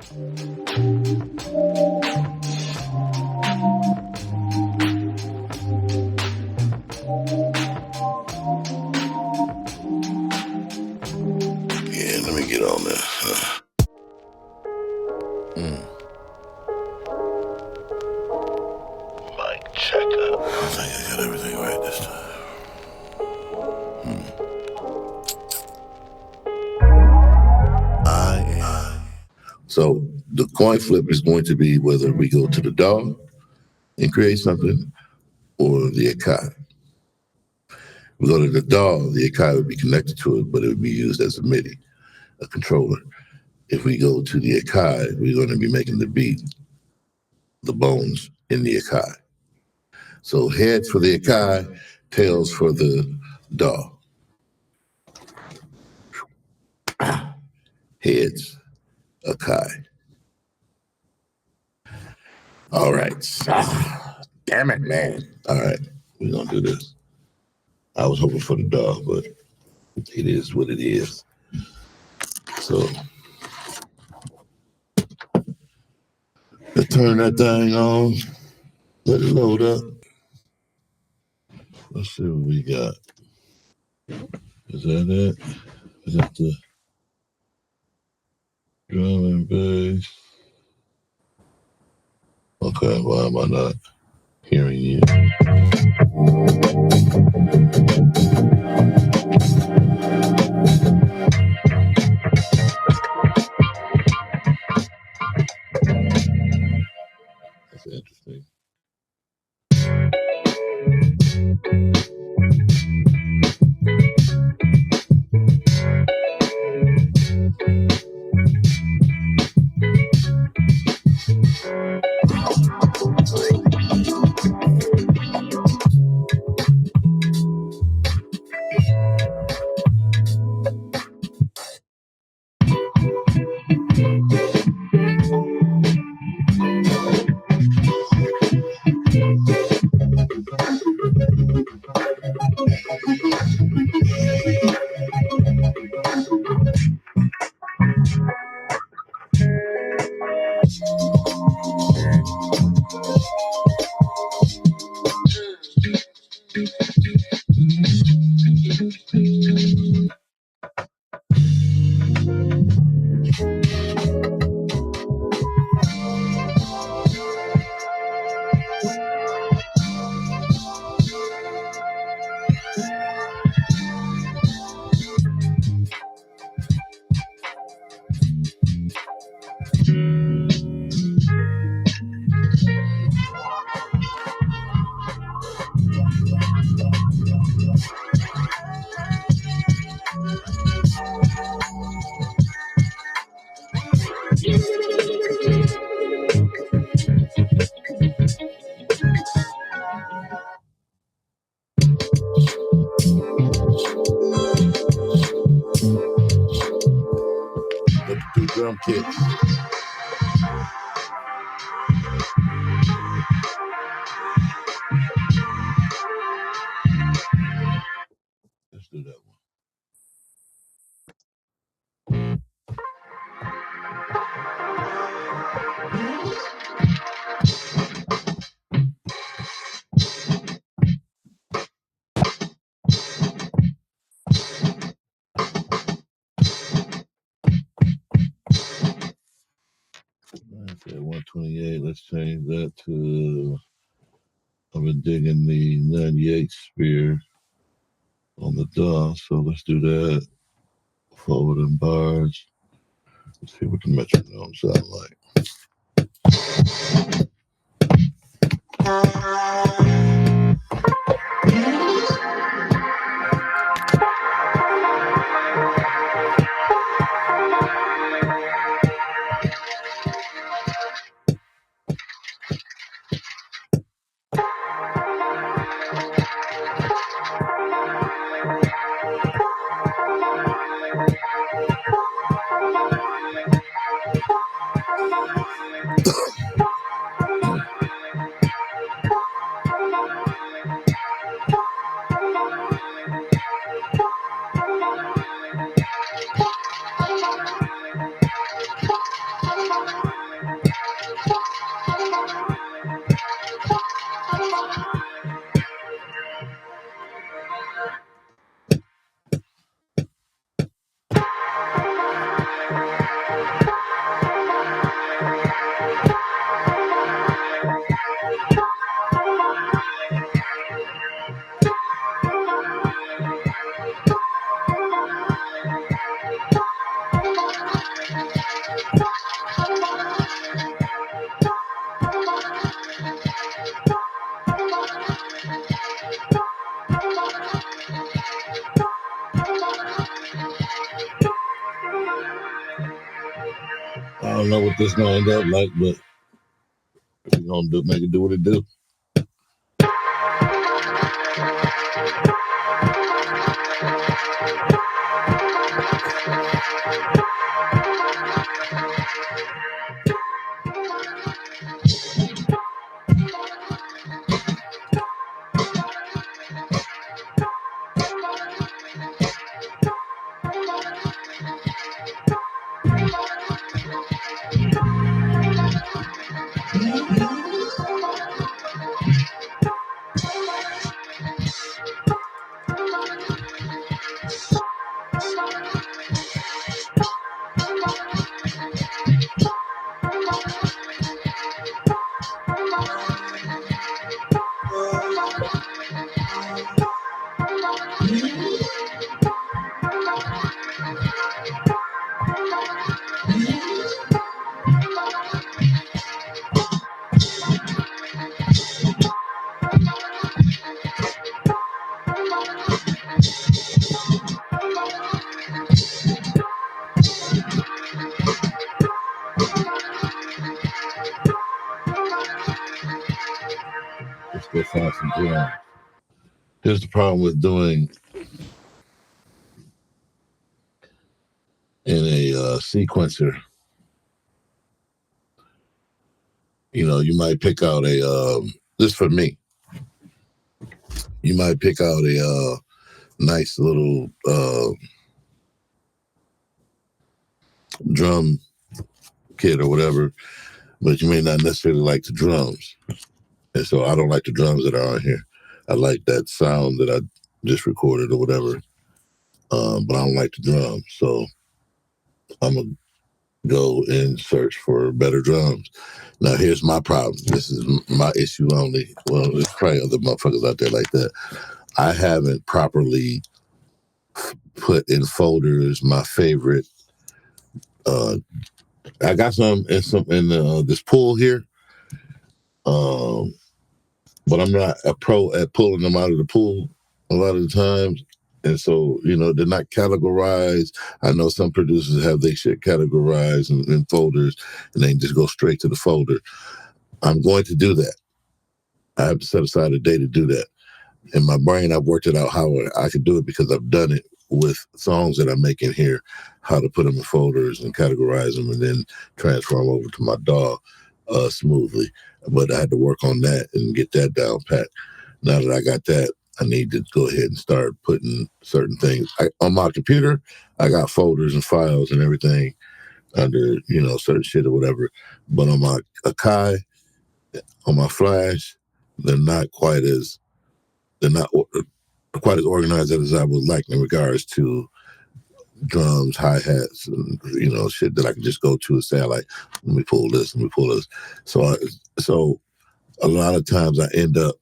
Yeah, let me get on there. Mic checker. I think I got everything right this time. So the coin flip is going to be whether we go to the DAW and create something or the Akai. We go to the DAW, the Akai would be connected to it, but it would be used as a MIDI, a controller. If we go to the Akai, we're going to be making the beat, the bones in the Akai. So heads for the Akai, tails for the DAW. Heads, Akai. All right. Damn it, man. All right, we're going to do this. I was hoping for the DAW, but it is what it is. So let's turn that thing on. Let it load up. Let's see what we got. Is that it? Is that the drum and bass? Okay, why am I not hearing you? That's interesting. Let's do drum kits. Let's do that one. Okay, 128. Let's change that to. I've been digging the 98 sphere on the DAW, so let's do that. Forward and bars. Let's see what the metronome sound like. don't know what this gonna end up like, but we're gonna make it do what it do. Let's go find some drums. Here's the problem with doing in a sequencer. You know, you might pick out a, this for me, you might pick out a nice little drum kit or whatever, but you may not necessarily like the drums. And so I don't like the drums that are on here. I like that sound that I just recorded or whatever, but I don't like the drums. So I'm going to go and search for better drums. Now, here's my problem. This is my issue only. Well, there's probably other motherfuckers out there like that. I haven't properly put in folders my favorite. I got some in this pool here, but I'm not a pro at pulling them out of the pool a lot of the times. And so, you know, they're not categorized. I know some producers have their shit categorized in folders, and they just go straight to the folder. I'm going to do that. I have to set aside a day to do that. In my brain, I've worked it out how I could do it because I've done it with songs that I'm making here, how to put them in folders and categorize them and then transfer them over to my DAW smoothly. But I had to work on that and get that down pat. Now that I got that, I need to go ahead and start putting certain things. On my computer, I got folders and files and everything under, you know, certain shit or whatever. But on my Akai, on my Flash, they're not quite as organized as I would like in regards to drums, hi-hats, and, you know, shit that I can just go to and say, like, let me pull this. So a lot of times I end up,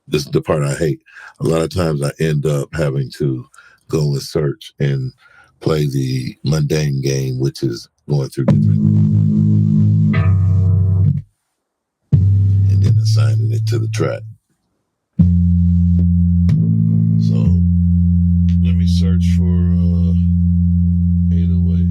this is the part I hate, a lot of times I end up having to go and search and play the mundane game, which is going through different, and then assigning it to the track. So let me search for 808.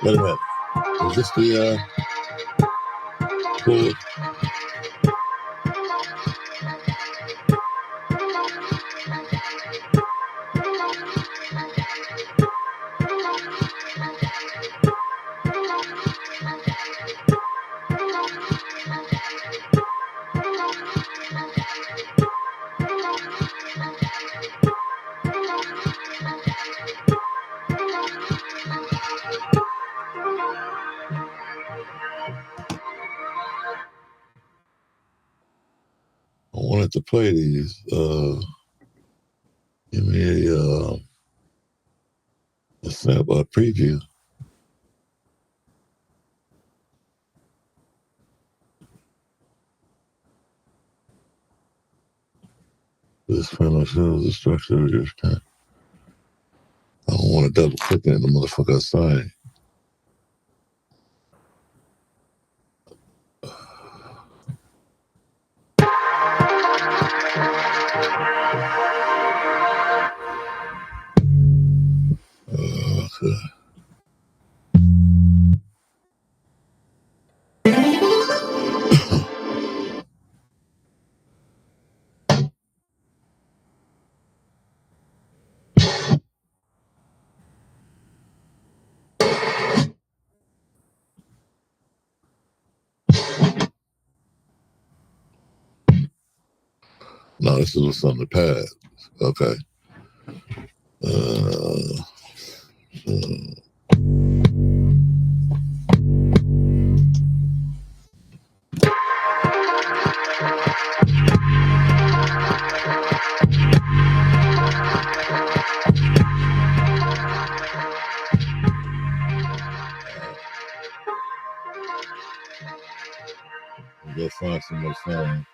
Wait a minute. Is this the chord? I wanted to play these. Give me a sample, a preview. This panel shows the structure of your scan. I don't want to double click in the motherfucker outside. Okay. No, this is what's on the pad. Okay. We'll go find some more sound.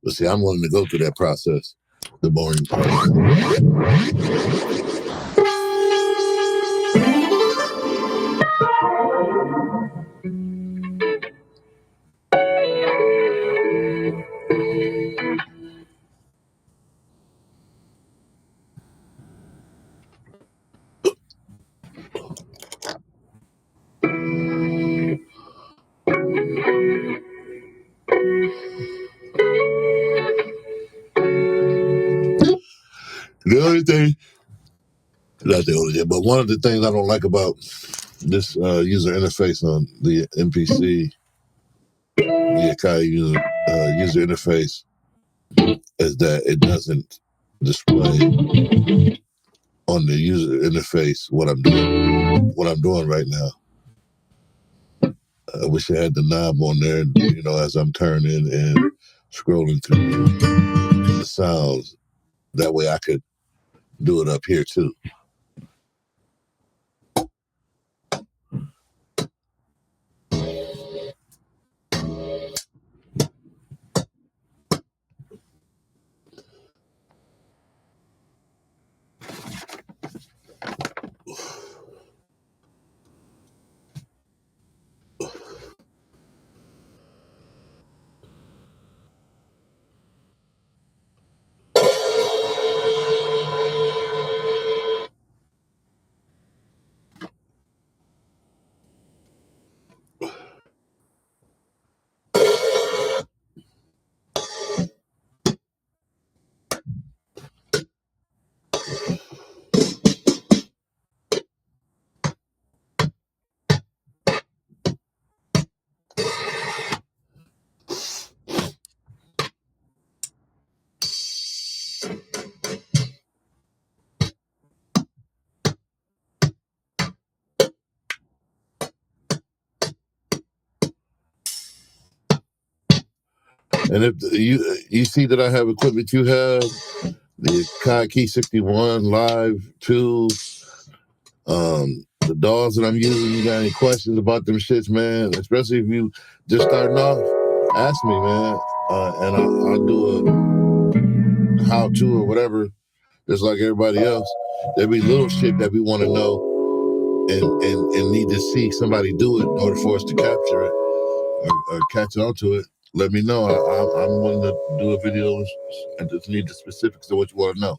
But see, I'm willing to go through that process, the boring part. The only thing, not the only thing, but one of the things I don't like about this user interface on the MPC, the Akai user interface, is that it doesn't display on the user interface what I'm doing right now. I wish I had the knob on there, as I'm turning and scrolling through the sounds. That way I could do it up here too. And if you see that I have equipment you have, the Akai Key 61 Live 2, the dolls that I'm using, you got any questions about them shits, man? Especially if you just starting off, ask me, man. And I'll do a how-to or whatever, just like everybody else. There be little shit that we want to know and need to see somebody do it in order for us to capture it or catch on to it. Let me know. I'm willing to do a video and just need the specifics of what you want to know.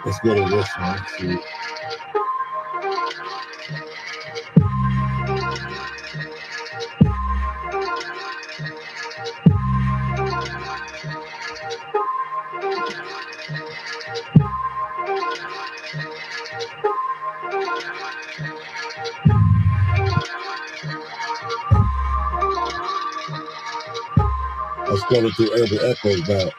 Let's go to this one. Let's see. Let's go to Urban Echoes now.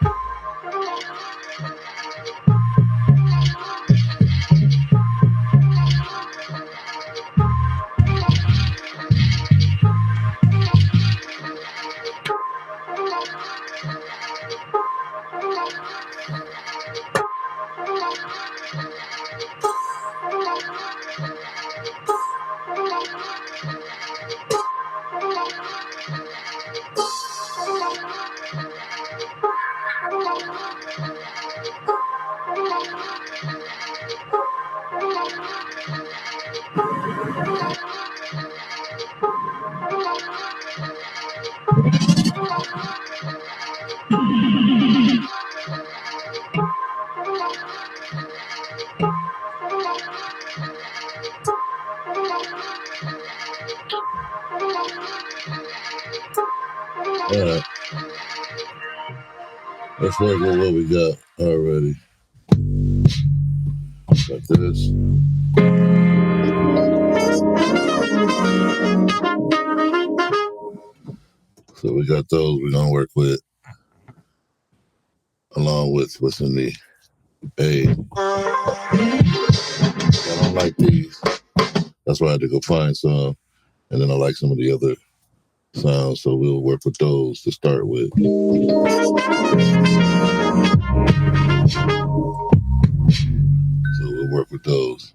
All right. Let's work with what we got already. Like this. So we got those we're gonna work with, along with what's in the A. I don't like these. That's why I had to go find some. And then I like some of the other sounds, so we'll work with those to start with. So we'll work with those.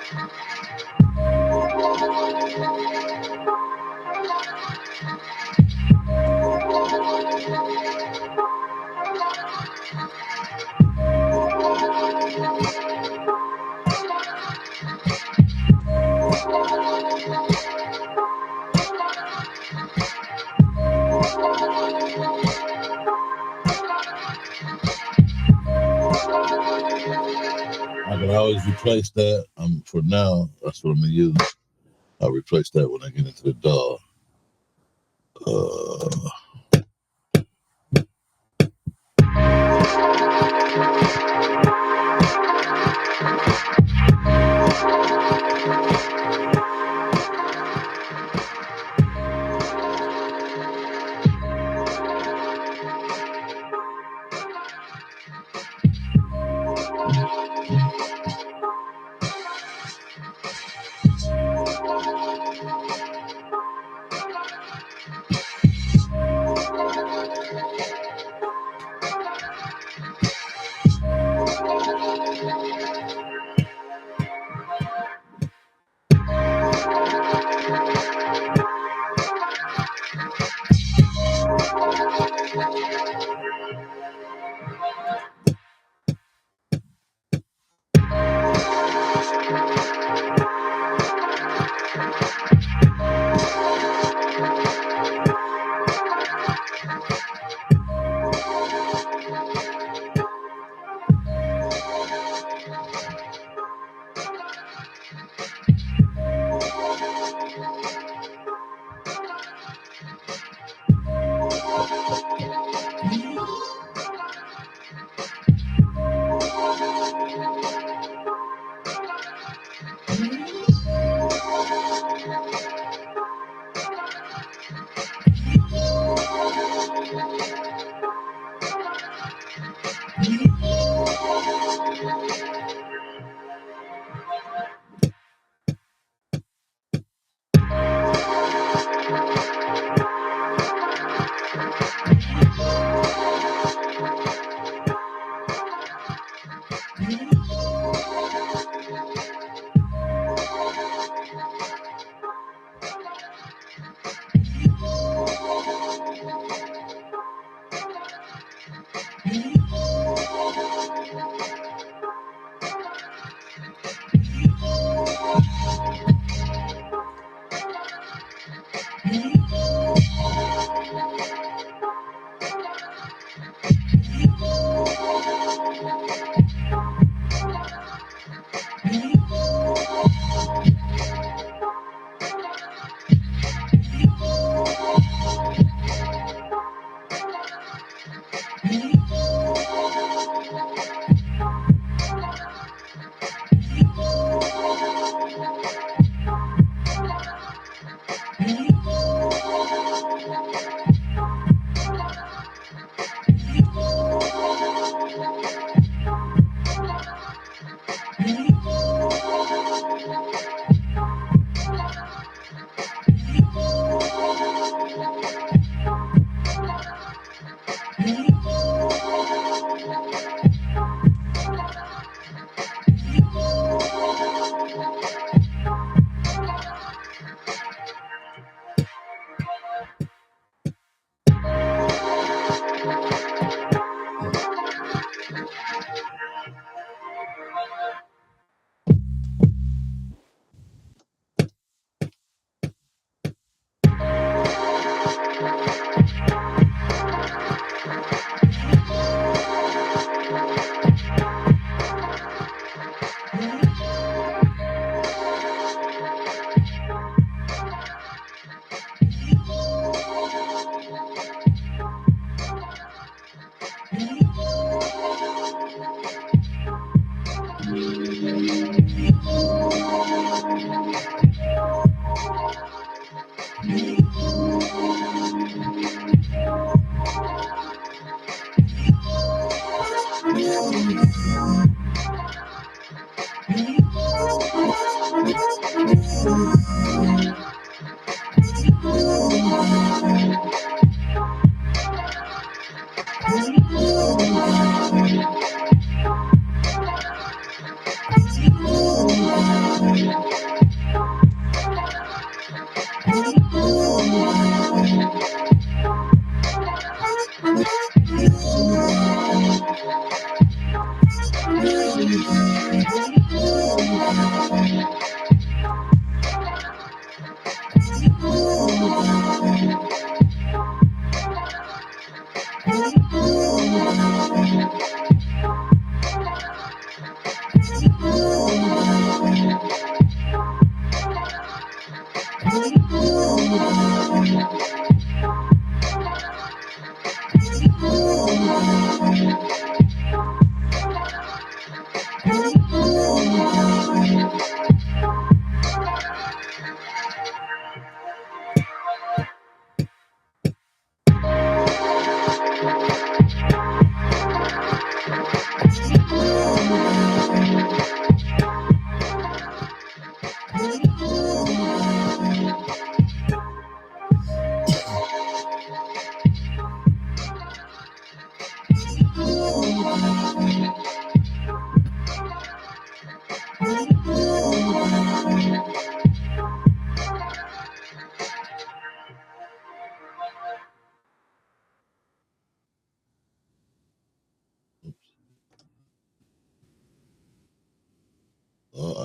I can always replace that. For now, that's what I'm gonna use. I'll replace that when I get into the DAW.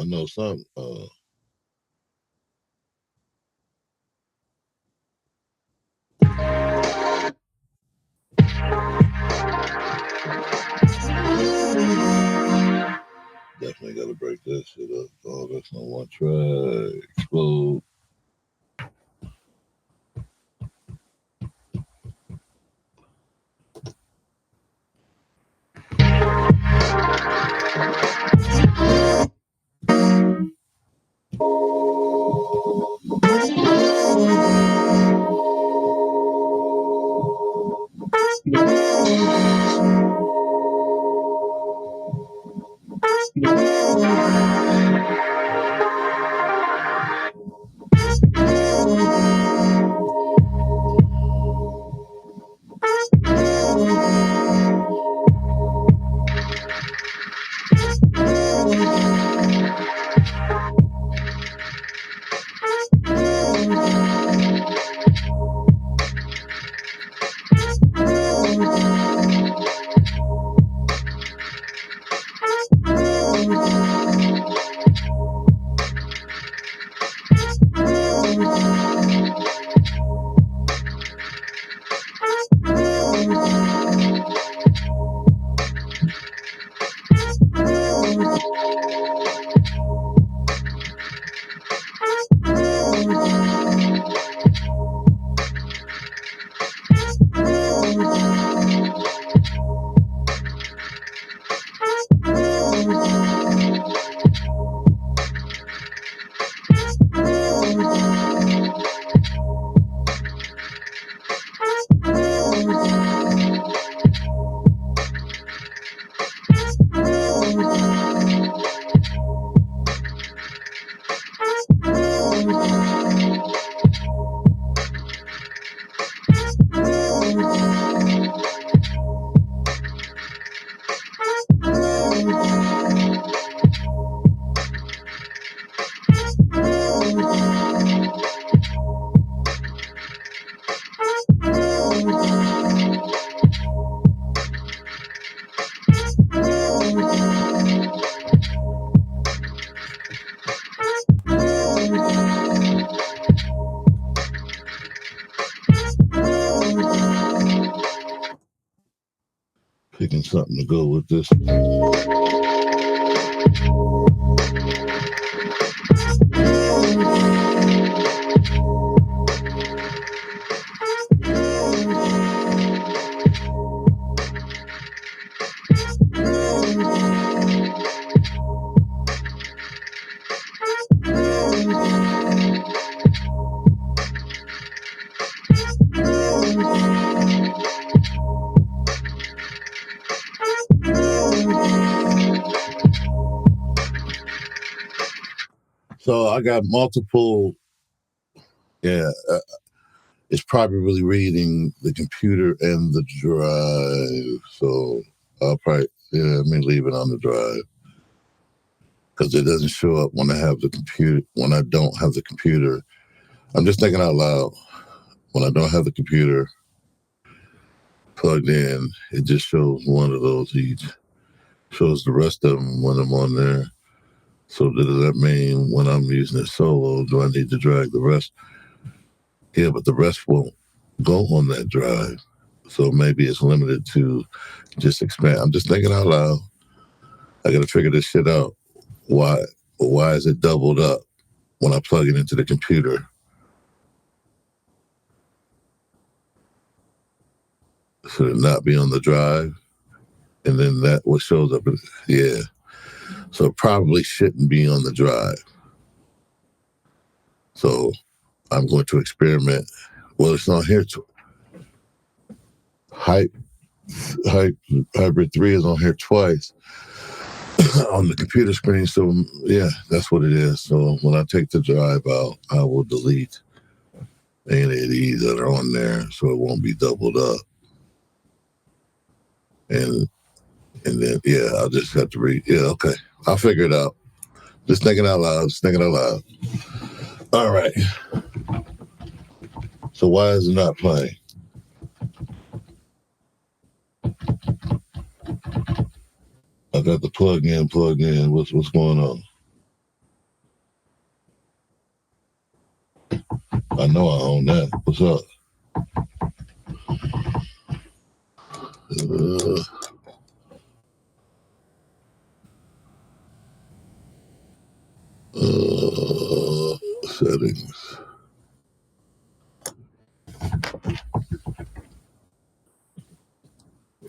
I know some. Definitely got to break that shit up. Oh, that's not one track. Explode. Picking something to go with this. So I got multiple. Yeah, it's probably reading the computer and the drive. So I'll probably let me leave it on the drive because it doesn't show up when I have the computer. When I don't have the computer, I'm just thinking out loud. When I don't have the computer plugged in, it just shows one of those each. Shows the rest of them when I'm on there. So does that mean when I'm using it solo, do I need to drag the rest? Yeah, but the rest won't go on that drive. So maybe it's limited to just expand. I'm just thinking out loud. I got to figure this shit out. Why is it doubled up when I plug it into the computer? Should it not be on the drive? And then that what shows up, yeah. So it probably shouldn't be on the drive. So I'm going to experiment. Well, it's not here. Hybrid 3 is on here twice on the computer screen. So yeah, that's what it is. So when I take the drive out, I will delete any of these that are on there so it won't be doubled up. And then yeah, I'll just have to read. Yeah, okay. I'll figure it out. Just thinking out loud. All right. So why is it not playing? I got the plug in. What's going on? I know I own that. What's up? Settings.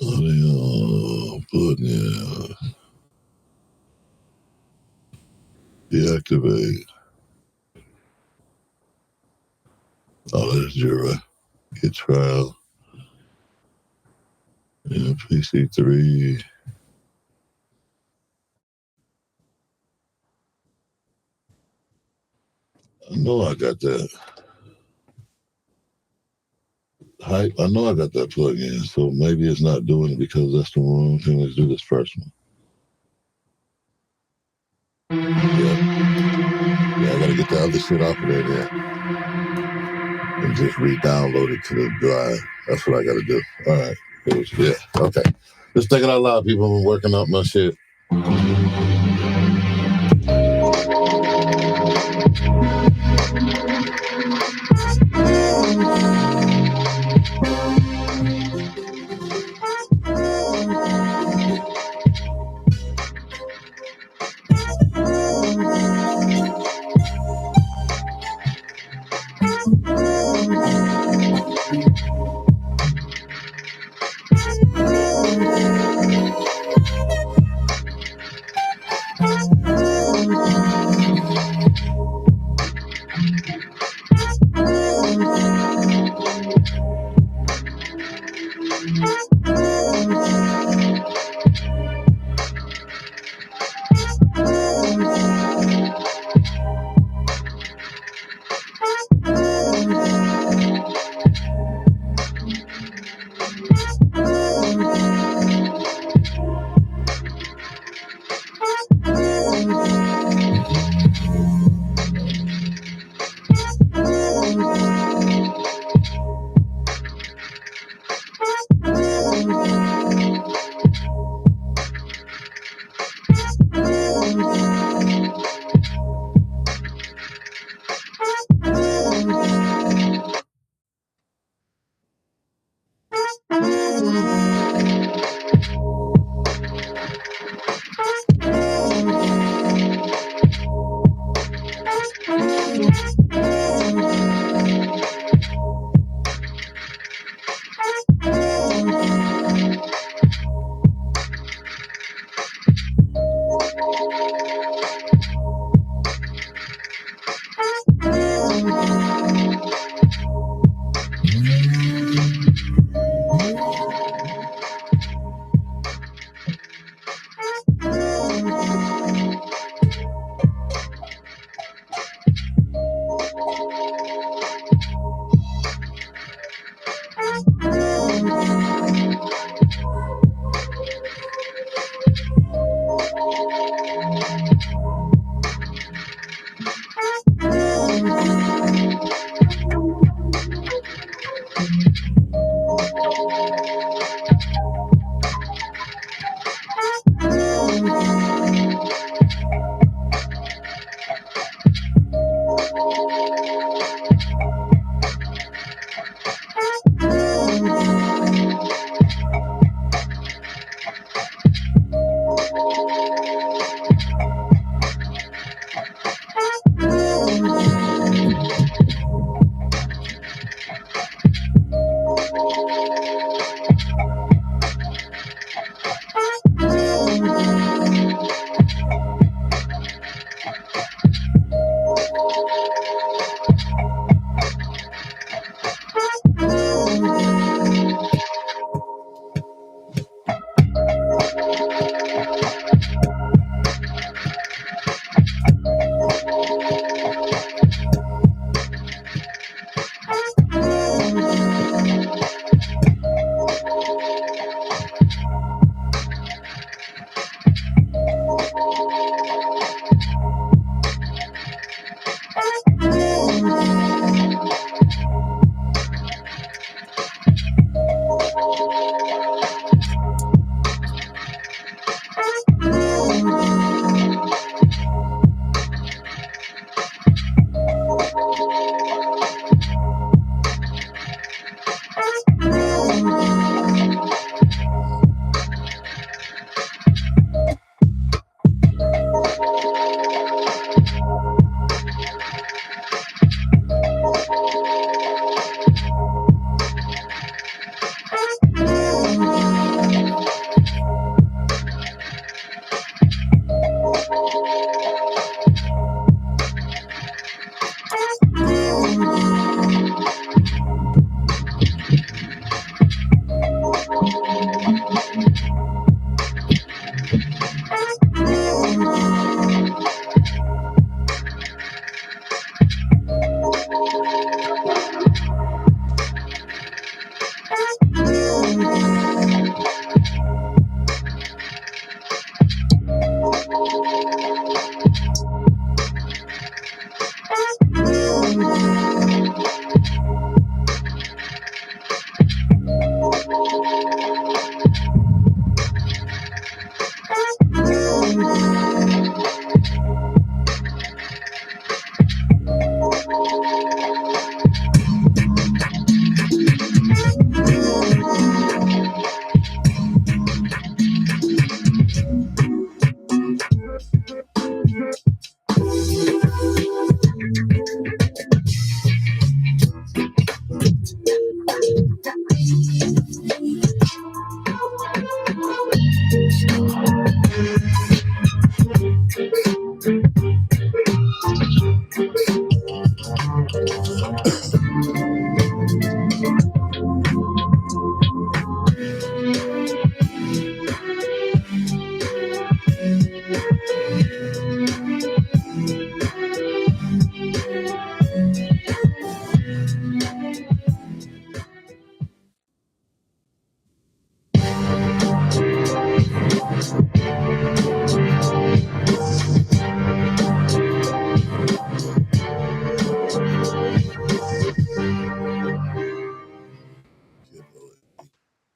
Audio plug-in. Deactivate. Oh, there's Jura. Get trial. Yeah, PC3. I know I got that. Hype. I know I got that plug in, so maybe it's not doing it because that's the wrong thing. Let's do this first one. Yeah, I gotta get the other shit off of there then. And just re-download it to the drive. That's what I gotta do. All right. Yeah, okay. Just thinking out loud, people. I'm working out my shit.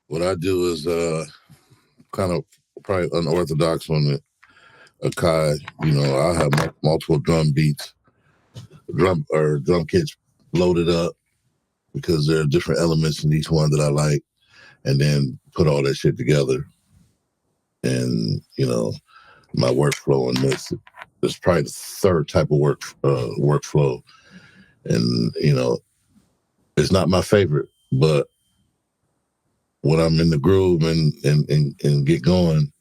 What I do is kind of probably unorthodox on the Akai. I'll have multiple drum beats, drum kits loaded up because there are different elements in each one that I like, and then put all that shit together. And my workflow on this is probably the third type of workflow, and it's not my favorite, but when I'm in the groove and get going,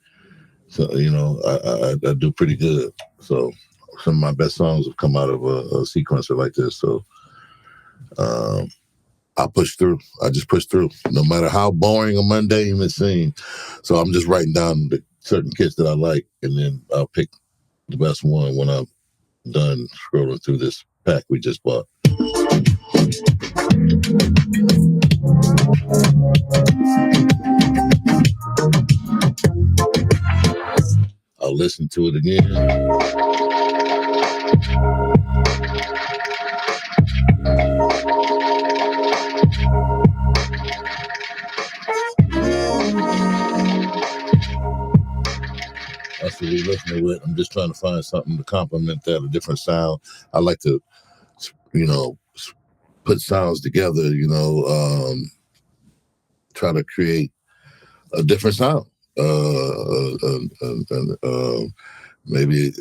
so I do pretty good. So some of my best songs have come out of a sequencer like this. So I push through. I just push through, no matter how boring or mundane it seems. So I'm just writing down the certain kits that I like, and then I'll pick the best one when I'm done scrolling through this pack we just bought. I'll listen to it again. That's what we're listening with. I'm just trying to find something to complement that, a different sound. I like to, put sounds together, try to create a different sound. Maybe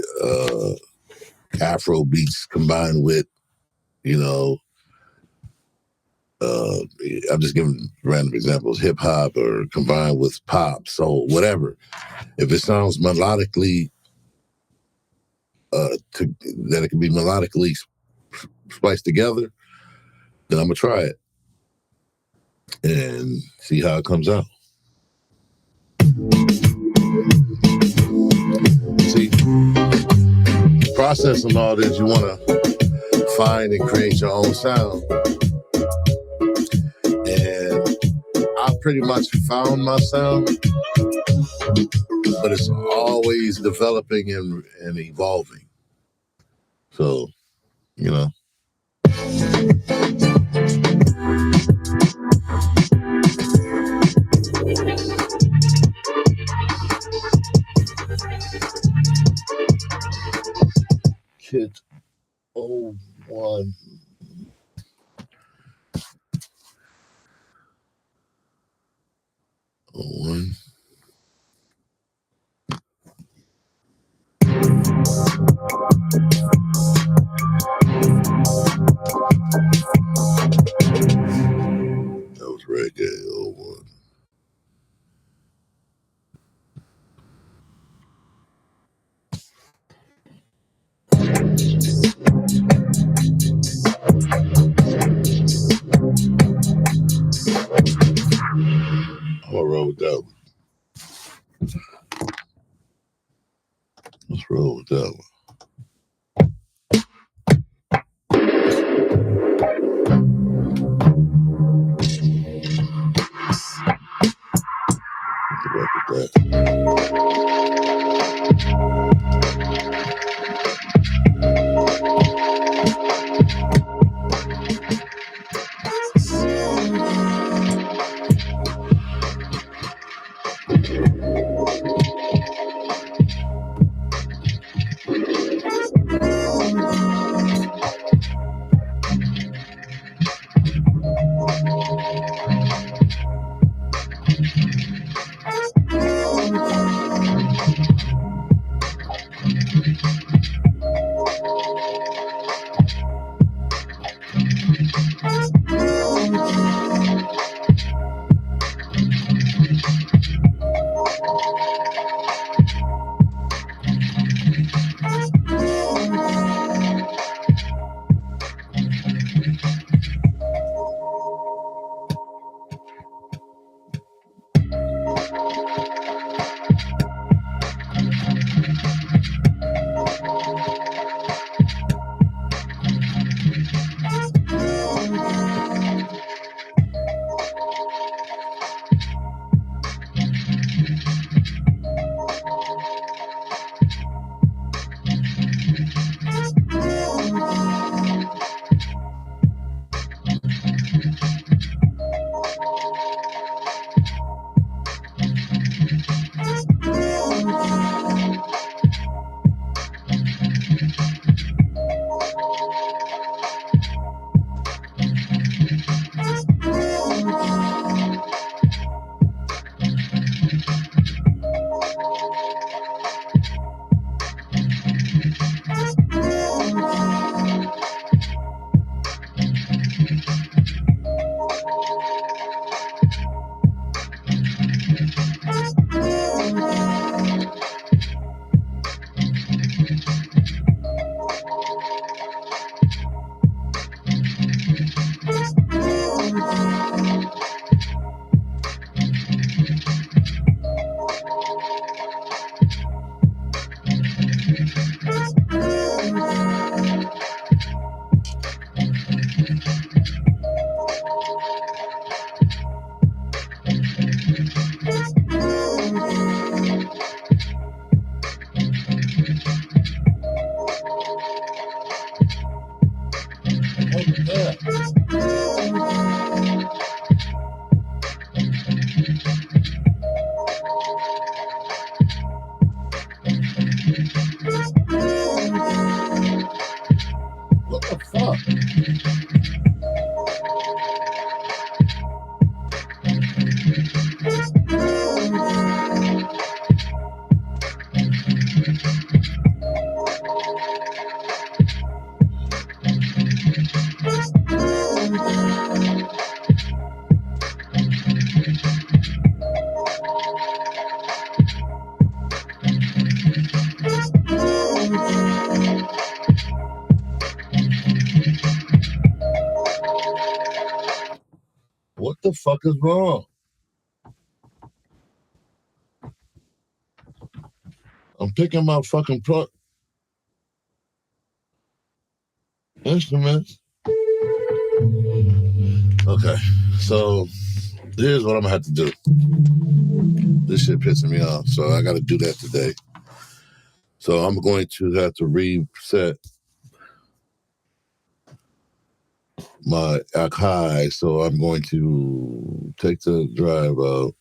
Afro beats combined with, I'm just giving random examples, hip hop or combined with pop, soul, whatever. If it sounds melodically, that it can be melodically spliced together, then I'm gonna try it and see how it comes out. See, processing all this, you want to find and create your own sound. And I pretty much found my sound, but it's always developing and evolving. So, you know. Kid 01. One. That was reggae 01. I'm gonna roll with that one. Let's roll with that one. Let's roll with What the fuck? the fuck is wrong? I'm picking my fucking instruments. Okay, so here's what I'm gonna have to do. This shit pissing me off, so I gotta do that today. So I'm going to have to reset my Akai, so I'm going to take the drive out,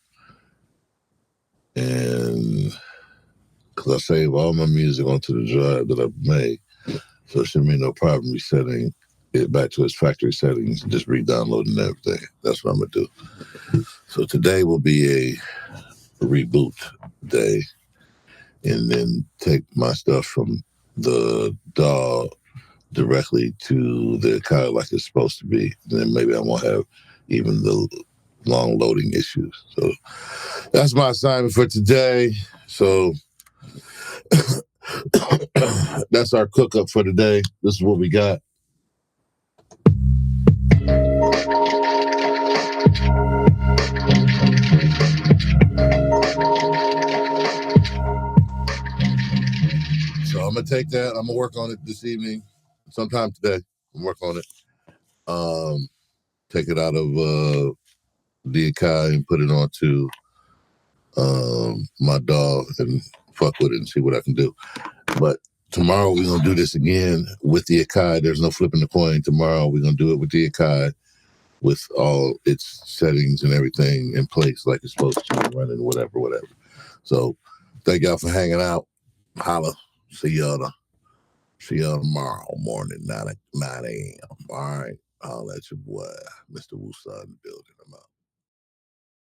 and because I save all my music onto the drive that I've made, so it shouldn't be no problem resetting it back to its factory settings and just re-downloading everything. That's what I'm gonna do. So today will be a reboot day, and then take my stuff from the DAW directly to the Akai like it's supposed to be. And then maybe I won't have even the long loading issues. So that's my assignment for today. So that's our cook up for today. This is what we got. So I'm gonna take that. I'm gonna work on it this evening, sometime today. I'm work on it. Take it out of the Akai and put it onto my dog and fuck with it and see what I can do. But tomorrow we're gonna do this again with the Akai. There's no flipping the coin. Tomorrow we're gonna do it with the Akai with all its settings and everything in place like it's supposed to be running, whatever. So thank y'all for hanging out. Holla. See y'all tomorrow morning, 9 a.m. All right. I'll let your boy, Mista Woosaa, do.